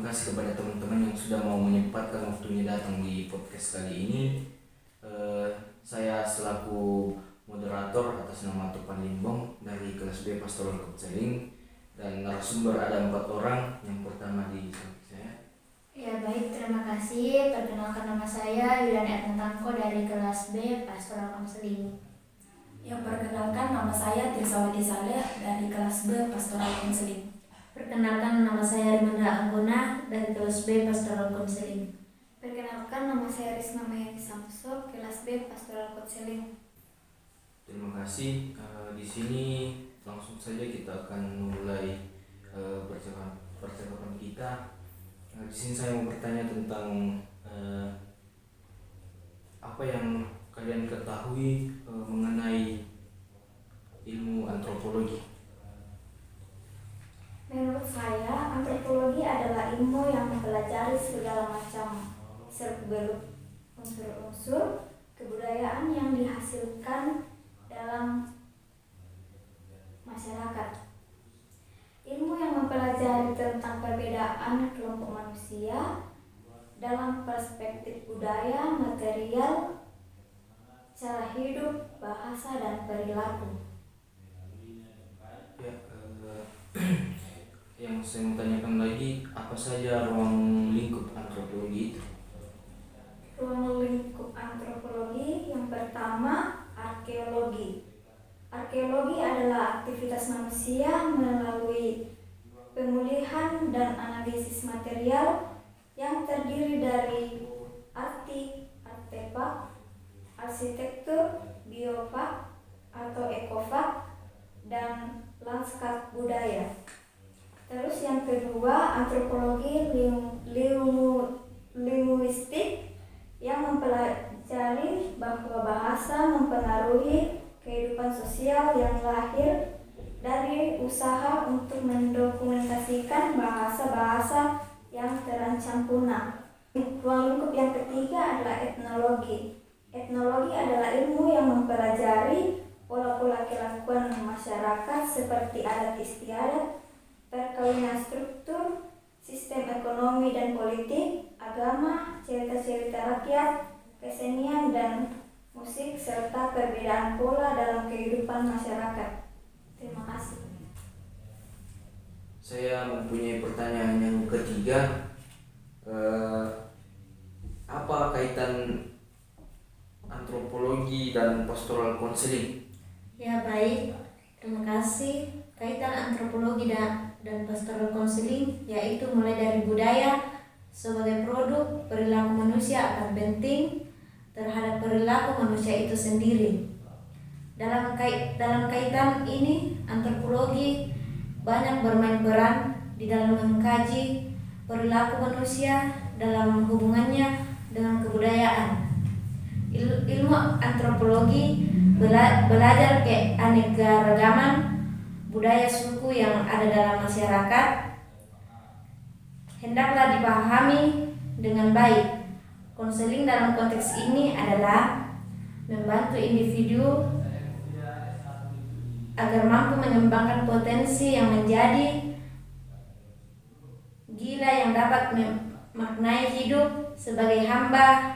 kasih kepada teman-teman yang sudah mau menyempatkan waktunya datang di podcast kali ini. Saya selaku moderator atas nama Topan Limbong dari kelas B Pastoral Konseling, dan narasumber ada 4 orang. Yang pertama di samping saya. Ya baik, terima kasih. Perkenalkan, nama saya Yulian Ernantanko dari kelas B Pastoral Konseling. Yang perkenalkan, nama saya Tirsawati Saleh dari kelas B Pastoral Konseling. Perkenalkan, nama saya Rimanda Anggona dari kelas B Pastoral Konseling. Perkenalkan, nama saya Risma Mayani Samso, kelas B Pastoral Konseling. Terima kasih. Di sini langsung saja kita akan mulai percakapan kita. Di sini saya mau bertanya tentang apa yang kalian ketahui mengenai ilmu antropologi. Menurut saya, antropologi adalah ilmu yang mempelajari segala macam seluk-beluk unsur-unsur kebudayaan yang dihasilkan dalam masyarakat. Ilmu yang mempelajari tentang perbedaan kelompok manusia dalam perspektif budaya, material, cara hidup, bahasa, dan perilaku. Yang saya mau tanyakan lagi, apa saja ruang lingkup antropologi itu? Ruang lingkup antropologi yang pertama, arkeologi. Arkeologi adalah aktivitas manusia melalui pemulihan dan analisis material yang terdiri dari artefak, arsitektur, biofak atau ekofak, dan lanskap budaya. Terus yang kedua, antropologi linguistik yang mempelajari bahwa bahasa mempengaruhi kehidupan sosial yang lahir dari usaha untuk mendokumentasikan bahasa-bahasa yang terancam punah. Ruang lingkup yang ketiga adalah etnologi. Etnologi adalah ilmu yang mempelajari pola-pola kelakuan masyarakat seperti adat istiadat, perkawinan struktur, sistem ekonomi dan politik, agama, cerita-cerita rakyat, kesenian dan musik, serta perbedaan pola dalam kehidupan masyarakat. Terima kasih. Saya mempunyai pertanyaan yang ketiga. Apa kaitan antropologi dan pastoral konseling? Ya baik, terima kasih. Kaitan antropologi dan pastoral konseling yaitu mulai dari budaya sebagai produk perilaku manusia akan penting terhadap perilaku manusia itu sendiri. Dalam kaitan ini, antropologi banyak bermain peran di dalam mengkaji perilaku manusia dalam hubungannya dengan kebudayaan. Ilmu antropologi belajar keanekaragaman budaya suku yang ada dalam masyarakat hendaklah dipahami dengan baik. Konseling dalam konteks ini adalah membantu individu agar mampu mengembangkan potensi yang menjadi gila yang dapat memaknai hidup sebagai hamba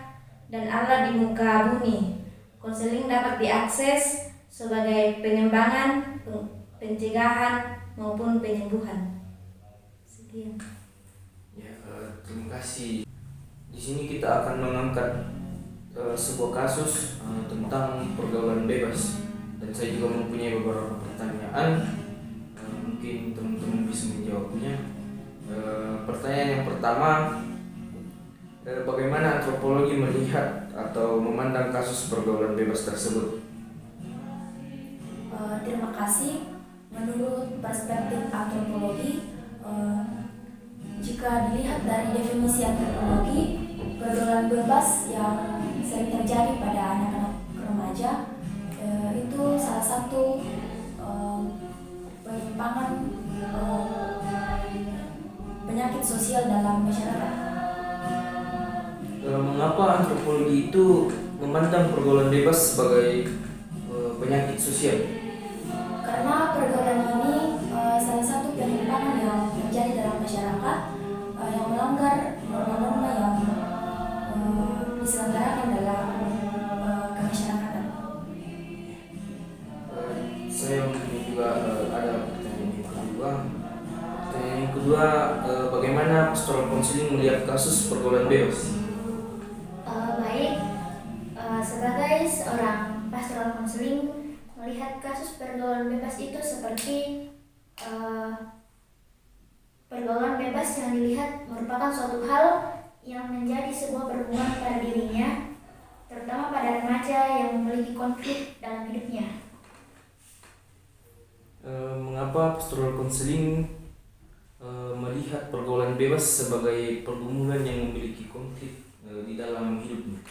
dan Allah di muka bumi. Konseling dapat diakses sebagai pengembangan, pencegahan maupun penyembuhan. Sekian. Ya, terima kasih. Di sini kita akan mengangkat sebuah kasus tentang pergaulan bebas, dan saya juga mempunyai beberapa pertanyaan. Mungkin teman-teman bisa menjawabnya. Pertanyaan yang pertama, bagaimana antropologi melihat atau memandang kasus pergaulan bebas tersebut? Terima kasih. Menurut perspektif antropologi, jika dilihat dari definisi antropologi, pergaulan bebas yang sering terjadi pada anak-anak remaja itu salah satu penyimpangan penyakit sosial dalam masyarakat. Mengapa antropologi itu memandang pergaulan bebas sebagai penyakit sosial? Karena pergaulan ini salah satu penyimpangan yang terjadi dalam masyarakat yang melanggar norma-norma yang diselenggarakan dalam kemasyarakatan. Saya mungkin juga ada pertanyaan yang kedua. Pertanyaan yang kedua, bagaimana pastoral counseling melihat kasus pergaulan bebas? Baik, sebagai seorang pastoral counseling melihat kasus pergaulan bebas itu seperti pergaulan bebas yang dilihat merupakan suatu hal yang menjadi sebuah perhubungan pada dirinya, terutama pada remaja yang memiliki konflik dalam hidupnya. Mengapa pastoral counseling melihat pergaulan bebas sebagai pergumulan yang memiliki konflik di dalam hidupnya?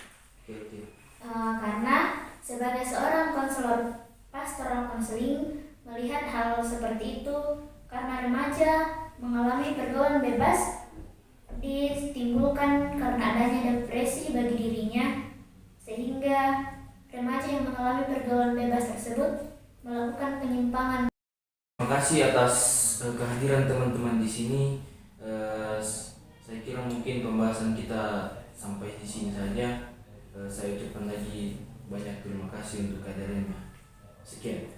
Karena sebagai seorang konselor pastoral counseling melihat hal seperti itu karena remaja mengalami pergaulan bebas ditimbulkan karena adanya depresi bagi dirinya, sehingga remaja yang mengalami pergaulan bebas tersebut melakukan penyimpangan. Terima kasih atas kehadiran teman-teman di sini. Saya kira mungkin pembahasan kita sampai di sini saja. Saya ucapkan lagi banyak terima kasih untuk kehadirannya. Sekian.